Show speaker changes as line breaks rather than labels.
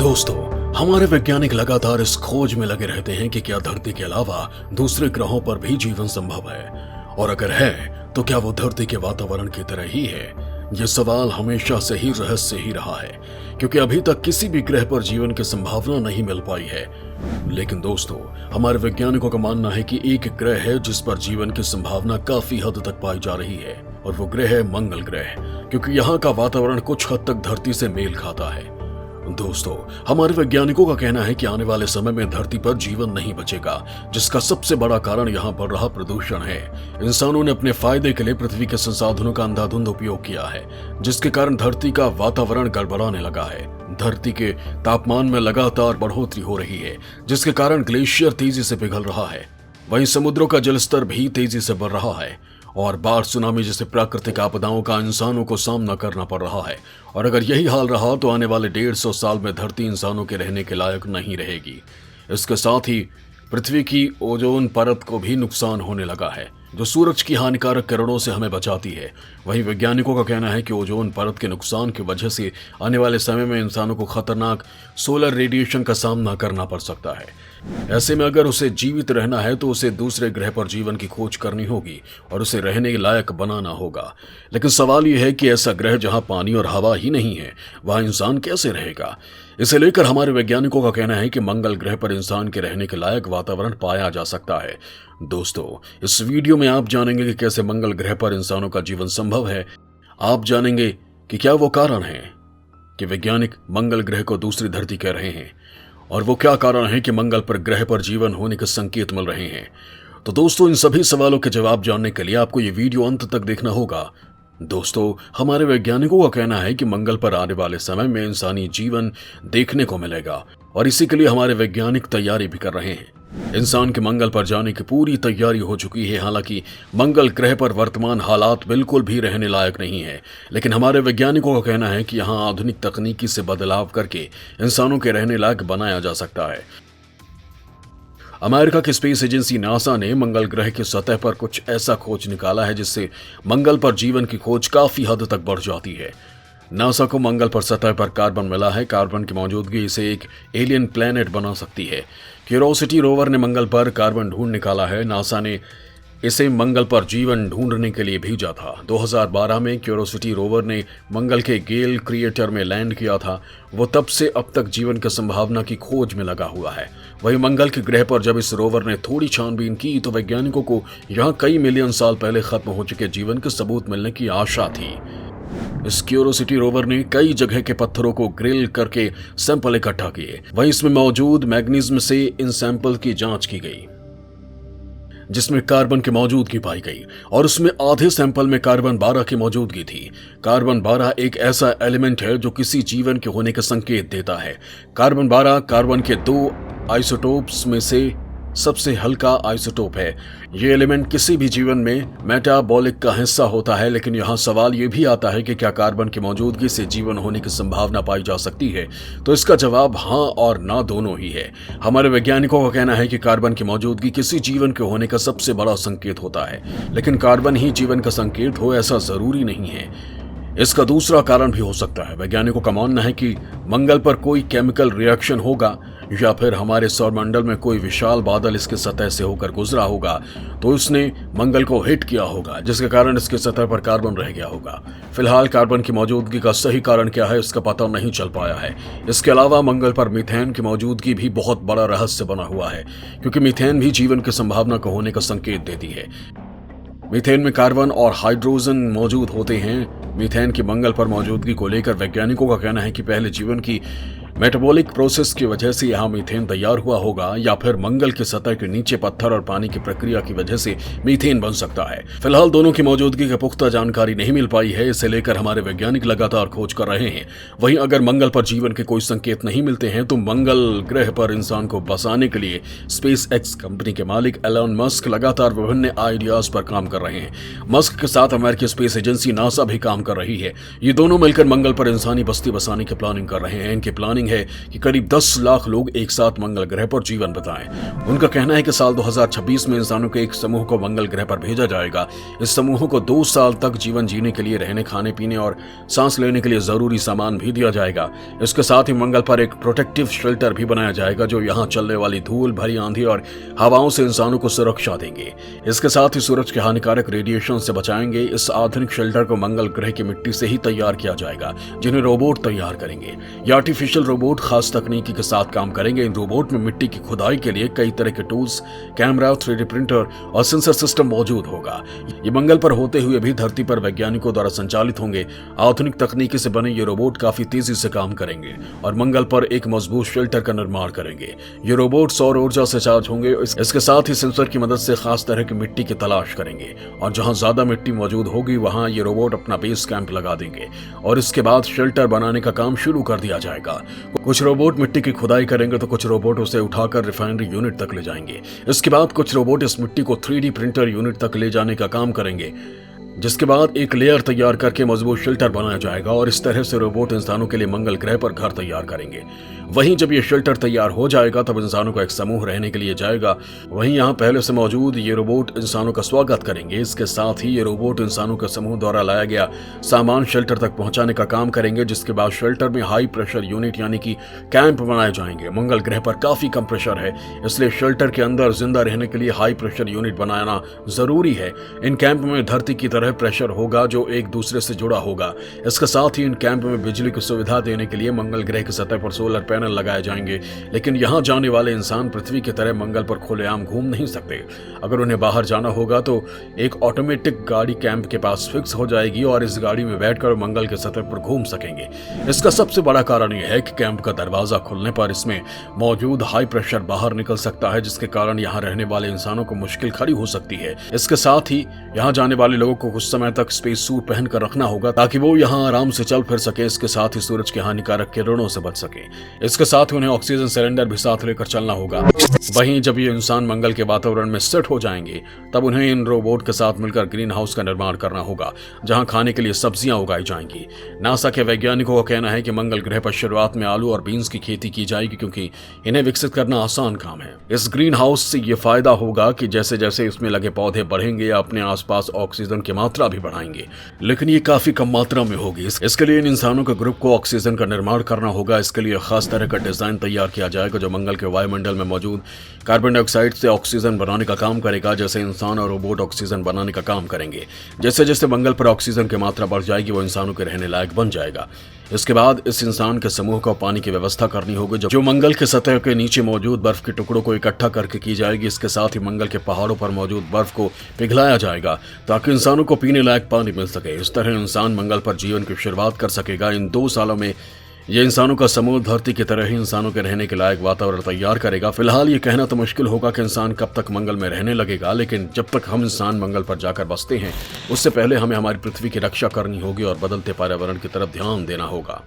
दोस्तों, हमारे वैज्ञानिक लगातार इस खोज में लगे रहते हैं कि क्या धरती के अलावा दूसरे ग्रहों पर भी जीवन संभव है, और अगर है तो क्या वो धरती के वातावरण की तरह ही है। ये सवाल हमेशा से ही रहस्य ही रहा है, क्योंकि अभी तक किसी भी ग्रह पर जीवन की संभावना नहीं मिल पाई है। लेकिन दोस्तों, हमारे वैज्ञानिकों का मानना है कि एक ग्रह है जिस पर जीवन की संभावना काफी हद तक पाई जा रही है, और वो ग्रह है मंगल ग्रह, क्योंकि यहाँ का वातावरण कुछ हद तक धरती से मेल खाता है। दोस्तों, हमारे वैज्ञानिकों का कहना है कि आने वाले समय में धरती पर जीवन नहीं बचेगा, जिसका सबसे बड़ा कारण यहाँ बढ़ रहा प्रदूषण है। इंसानों ने अपने फायदे के लिए पृथ्वी के संसाधनों का अंधाधुंध उपयोग किया है, जिसके कारण धरती का वातावरण गड़बड़ाने लगा है। धरती के तापमान में लगातार बढ़ोतरी हो रही है, जिसके कारण ग्लेशियर तेजी से पिघल रहा है। वहीं समुद्रों का जलस्तर भी तेजी से बढ़ रहा है, और बाढ़, सुनामी जैसे प्राकृतिक आपदाओं का इंसानों को सामना करना पड़ रहा है। और अगर यही हाल रहा तो आने वाले 150 साल में धरती इंसानों के रहने के लायक नहीं रहेगी। इसके साथ ही पृथ्वी की ओजोन परत को भी नुकसान होने लगा है, जो सूरज की हानिकारक किरणों से हमें बचाती है। वहीं वैज्ञानिकों का कहना है कि ओजोन परत के नुकसान की वजह से आने वाले समय में इंसानों को खतरनाक सोलर रेडिएशन का सामना करना पड़ सकता है। ऐसे में अगर उसे जीवित रहना है तो उसे दूसरे ग्रह पर जीवन की खोज करनी होगी और उसे रहने लायक बनाना होगा। लेकिन सवाल यह है कि ऐसा ग्रह जहां पानी और हवा ही नहीं है, वहां इंसान कैसे रहेगा। इसे लेकर हमारे वैज्ञानिकों का कहना है कि मंगल ग्रह पर इंसान के रहने के लायक वातावरण पाया जा सकता है। दोस्तों, इस वीडियो में आप जानेंगे कि कैसे मंगल ग्रह पर इंसानों का जीवन संभव है। आप जानेंगे कि क्या वो कारण है कि वैज्ञानिक मंगल ग्रह को दूसरी धरती कह रहे हैं, और वो क्या कारण है कि मंगल पर ग्रह पर जीवन होने के संकेत मिल रहे हैं। तो दोस्तों, इन सभी सवालों के जवाब जानने के लिए आपको ये वीडियो अंत तक देखना होगा। दोस्तों, हमारे वैज्ञानिकों का कहना है कि मंगल पर आने वाले समय में इंसानी जीवन देखने को मिलेगा, और इसी के लिए हमारे वैज्ञानिक तैयारी भी कर रहे हैं। इंसान के मंगल पर जाने की पूरी तैयारी हो चुकी है। हालांकि मंगल ग्रह पर वर्तमान हालात बिल्कुल भी रहने लायक नहीं है, लेकिन हमारे वैज्ञानिकों का कहना है कि यहाँ आधुनिक तकनीकी से बदलाव करके इंसानों के रहने लायक बनाया जा सकता है। अमेरिका की स्पेस एजेंसी नासा ने मंगल ग्रह की सतह पर कुछ ऐसा खोज निकाला है जिससे मंगल पर जीवन की खोज काफी हद तक बढ़ जाती है। नासा को मंगल पर सतह पर कार्बन मिला है। कार्बन की मौजूदगी इसे एक एलियन प्लैनेट बना सकती है। क्यूरोसिटी रोवर ने मंगल पर कार्बन ढूंढ निकाला है। नासा ने इसे मंगल पर जीवन ढूंढने के लिए भेजा था। 2012 में क्यूरोसिटी रोवर ने मंगल के गेल क्रिएटर में लैंड किया था। वो तब से अब तक जीवन की संभावना की खोज में लगा हुआ है। वहीं मंगल के ग्रह पर जब इस रोवर ने थोड़ी छानबीन की तो वैज्ञानिकों को यहाँ कई मिलियन साल पहले खत्म हो चुके जीवन के सबूत मिलने की आशा थी। इस क्यूरोसिटी रोवर ने कई जगह के पत्थरों को ग्रिल करके सैंपल इकट्ठा किए। वहीं इसमें मौजूद मैग्नीशियम से इन सैंपल की जांच की गई, जिसमें कार्बन की मौजूदगी पाई गई, और उसमें आधे सैंपल में कार्बन 12 की मौजूदगी थी। कार्बन 12 एक ऐसा एलिमेंट है जो किसी जीवन के होने का संकेत देता है। कार्बन 12 कार्बन के 2 आइसोटोप्स में से सबसे हल्का आइसोटोप है। ये एलिमेंट किसी भी जीवन में मेटाबॉलिक का हिस्सा होता है। लेकिन यहाँ सवाल ये भी आता है कि क्या कार्बन की मौजूदगी से जीवन होने की संभावना पाई जा सकती है। तो इसका जवाब हाँ और ना दोनों ही है। हमारे वैज्ञानिकों का कहना है कि कार्बन की मौजूदगी किसी जीवन के होने का सबसे बड़ा संकेत होता है, लेकिन कार्बन ही जीवन का संकेत हो ऐसा जरूरी नहीं है। इसका दूसरा कारण भी हो सकता है। वैज्ञानिकों का मानना है कि मंगल पर कोई केमिकल रिएक्शन होगा, या फिर हमारे सौरमंडल में कोई विशाल बादल इसके सतह से होकर गुजरा होगा, तो उसने मंगल को हिट किया होगा, जिसके कारण इसके सतह पर कार्बन रह गया होगा। फिलहाल कार्बन की मौजूदगी का सही कारण क्या है, इसका पता नहीं चल पाया है। इसके अलावा मंगल पर मीथेन की मौजूदगी भी बहुत बड़ा रहस्य बना हुआ है, क्योंकि मीथेन भी जीवन की संभावना को होने का संकेत देती है। मीथेन में कार्बन और हाइड्रोजन मौजूद होते हैं। मीथेन की मंगल पर मौजूदगी को लेकर वैज्ञानिकों का कहना है कि पहले जीवन की मेटाबॉलिक प्रोसेस की वजह से यहाँ मीथेन तैयार हुआ होगा, या फिर मंगल की सतह के नीचे पत्थर और पानी की प्रक्रिया की वजह से मीथेन बन सकता है। फिलहाल दोनों की मौजूदगी की पुख्ता जानकारी नहीं मिल पाई है। इसे लेकर हमारे वैज्ञानिक लगातार खोज कर रहे हैं। वहीं अगर मंगल पर जीवन के कोई संकेत नहीं मिलते हैं तो मंगल ग्रह पर इंसान को बसाने के लिए स्पेस एक्स कंपनी के मालिक एलन मस्क लगातार विभिन्न आइडियाज पर काम कर रहे हैं। मस्क के साथ अमेरिकी स्पेस एजेंसी नासा भी काम कर रही है। ये दोनों मिलकर मंगल पर इंसानी बस्ती बसाने की प्लानिंग कर रहे हैं। इनकी प्लानिंग है कि करीब 10 लाख लोग एक साथ मंगल ग्रह पर जीवन बिताएं। उनका कहना है कि साल 2026 में इंसानों के एक समूह को मंगल ग्रह पर भेजा जाएगा। इस समूह को 2 साल तक जीवन जीने के लिए रहने, खाने पीने और सांस लेने के लिए जरूरी सामान भी दिया जाएगा। इसके साथ ही मंगल पर एक प्रोटेक्टिव शेल्टर भी बनाया जाएगा जो यहाँ चलने वाली धूल भरी आंधी और हवाओं से इंसानों को सुरक्षा देंगे। इसके साथ ही सूरज के हानिकारक रेडिएशन से बचाएंगे। इस आधुनिक शेल्टर को मंगल ग्रह की मिट्टी से ही तैयार किया जाएगा, जिन्हें रोबोट तैयार करेंगे। ये आर्टिफिशियल रोबोट खास तकनीकी के साथ काम करेंगे। इन रोबोट में मिट्टी की खुदाई के लिए कई तरह के टूल्स, कैमरा, 3D प्रिंटर और सेंसर सिस्टम मौजूद होगा। ये मंगल पर होते हुए भी धरती पर वैज्ञानिकों द्वारा संचालित होंगे। आधुनिक तकनीकी से बने ये रोबोट काफी तेजी से काम करेंगे और मंगल पर एक मजबूत शेल्टर का निर्माण करेंगे। ये रोबोट सौर ऊर्जा से चार्ज होंगे। इसके साथ ही सेंसर की मदद से खास तरह की मिट्टी की तलाश करेंगे और जहां ज्यादा मिट्टी मौजूद होगी वहां ये रोबोट अपना बेस कैंप लगा देंगे और इसके बाद शेल्टर बनाने का काम शुरू कर दिया जाएगा। कुछ रोबोट मिट्टी की खुदाई करेंगे तो कुछ रोबोट उसे उठाकर रिफाइनरी यूनिट तक ले जाएंगे। इसके बाद कुछ रोबोट इस मिट्टी को 3D प्रिंटर यूनिट तक ले जाने का काम करेंगे, जिसके बाद एक लेयर तैयार करके मजबूत शेल्टर बनाया जाएगा और इस तरह से रोबोट इंसानों के लिए मंगल ग्रह पर घर तैयार करेंगे। वहीं जब ये शेल्टर तैयार हो जाएगा तब इंसानों का एक समूह रहने के लिए जाएगा। वहीं यहाँ पहले से मौजूद ये रोबोट इंसानों का स्वागत करेंगे। इसके साथ ही ये रोबोट इंसानों के समूह द्वारा लाया गया सामान शेल्टर तक पहुंचाने का काम करेंगे, जिसके बाद शेल्टर में हाई प्रेशर यूनिट यानी कि कैंप बनाए जाएंगे। मंगल ग्रह पर काफी कम प्रेशर है, इसलिए शेल्टर के अंदर जिंदा रहने के लिए हाई प्रेशर यूनिट बनाना जरूरी है। इन कैंप में धरती की तरह प्रेशर होगा जो एक दूसरे से जुड़ा होगा। इसके साथ ही इन कैंप में बिजली की सुविधा देने के लिए मंगल ग्रह की सतह पर सोलर पैनल लगाए जाएंगे। लेकिन यहाँ जाने वाले इंसान पृथ्वी की तरह मंगल पर खुलेआम घूम नहीं सकते। अगर उन्हें बाहर जाना होगा तो एक ऑटोमेटिक गाड़ी कैंप के पास फिक्स हो जाएगी और इस गाड़ी में बैठकर मंगल के सतह पर घूम सकेंगे। इसका सबसे बड़ा कारण यह है कि कैंप का दरवाजा खुलने पर इसमें मौजूद हाई प्रेशर बाहर निकल सकता है, जिसके कारण यहाँ रहने वाले इंसानों को मुश्किल खड़ी हो सकती है। इसके साथ ही यहाँ जाने वाले लोगों को कुछ समय तक स्पेस सूट पहनकर रखना होगा ताकि वो यहाँ आराम से चल फिर सके। इसके साथ ही सूरज के हानिकारक किरणों से बच सके। इसके साथ ही उन्हें ऑक्सीजन सिलेंडर भी साथ लेकर चलना होगा। वहीं जब ये इंसान मंगल के वातावरण में सेट हो जाएंगे तब उन्हें इन रोबोट के साथ मिलकर ग्रीन हाउस का निर्माण करना होगा, जहां खाने के लिए सब्जियां उगाई जाएंगी। नासा के वैज्ञानिकों का कहना है कि मंगल ग्रह पर शुरुआत में आलू और बीन्स की खेती की जाएगी, क्योंकि इन्हें विकसित करना आसान काम है। इस ग्रीन हाउस से ये फायदा होगा कि जैसे जैसे इसमें लगे पौधे बढ़ेंगे या अपने आसपास ऑक्सीजन की मात्रा भी बढ़ाएंगे, लेकिन ये काफी कम मात्रा में होगी। इसके लिए इन इंसानों के ग्रुप को ऑक्सीजन का निर्माण करना होगा। इसके लिए खास तरह का डिजाइन तैयार किया जाएगा जो मंगल के वायुमंडल में मौजूद कार्बन डाइऑक्साइड से ऑक्सीजन बनाने का काम करेगा। जैसे इंसान और रोबोट ऑक्सीजन बनाने का काम करेंगे, जैसे जैसे मंगल पर ऑक्सीजन की मात्रा बढ़ जाएगी वो इंसानों के रहने लायक बन जाएगा। इसके बाद इस इंसान के समूह को पानी की व्यवस्था करनी होगी जो मंगल के सतह के नीचे मौजूद बर्फ के टुकड़ों को इकट्ठा करके की जाएगी। इसके साथ ही मंगल के पहाड़ों पर मौजूद बर्फ को पिघलाया जाएगा ताकि इंसानों को पीने लायक पानी मिल सके। इस तरह इंसान मंगल पर जीवन की शुरुआत कर सकेगा। इन 2 सालों में ये इंसानों का समूह धरती की तरह ही इंसानों के रहने के लायक वातावरण तैयार करेगा। फिलहाल ये कहना तो मुश्किल होगा कि इंसान कब तक मंगल में रहने लगेगा, लेकिन जब तक हम इंसान मंगल पर जाकर बसते हैं उससे पहले हमें हमारी पृथ्वी की रक्षा करनी होगी और बदलते पर्यावरण की तरफ ध्यान देना होगा।